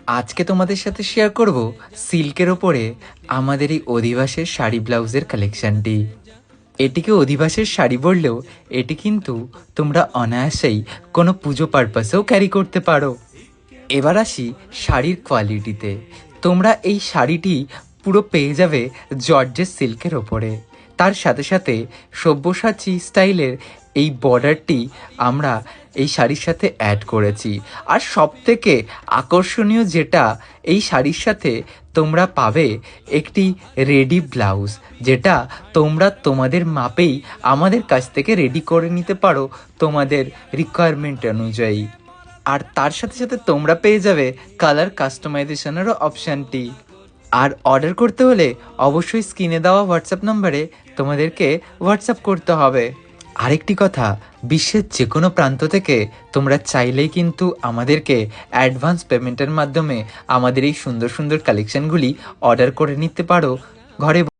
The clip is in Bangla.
আজকে তোমাদের সাথে শেয়ার করব সিল্কের ওপরে আমাদের এই অধিবাসের শাড়ি ব্লাউজের কালেকশনটি। এটিকে অধিবাসের শাড়ি বললেও এটি কিন্তু তোমরা অনায়াসেই কোনো পুজো পারপাসেও ক্যারি করতে পারো। এবার আসি শাড়ির কোয়ালিটিতে। তোমরা এই শাড়িটি পুরো পেয়ে যাবে জর্জেস সিল্কের ওপরে। তার সাথে সাথে সব্যসাচী স্টাইলের এই বর্ডারটি আমরা এই শাড়ির সাথে অ্যাড করেছি। আর সবথেকে আকর্ষণীয় যেটা, এই শাড়ির সাথে তোমরা পাবে একটি রেডি ব্লাউজ, যেটা তোমরা তোমাদের মাপেই আমাদের কাছ থেকে রেডি করে নিতে পারো তোমাদের রিকোয়ারমেন্ট অনুযায়ী। আর তার সাথে সাথে তোমরা পেয়ে যাবে কালার কাস্টমাইজেশনেরও অপশানটি। আর অর্ডার করতে হলে অবশ্যই স্ক্রিনে দেওয়া হোয়াটসঅ্যাপ নাম্বারে তোমাদেরকে হোয়াটসঅ্যাপ করতে হবে। আরেকটি কথা, বিশ্বের যে কোনো প্রান্ত থেকে তোমরা চাইলেই কিন্তু আমাদেরকে অ্যাডভান্স পেমেন্টের মাধ্যমে আমাদের এই সুন্দর সুন্দর কালেকশনগুলি অর্ডার করে নিতে পারো ঘরে।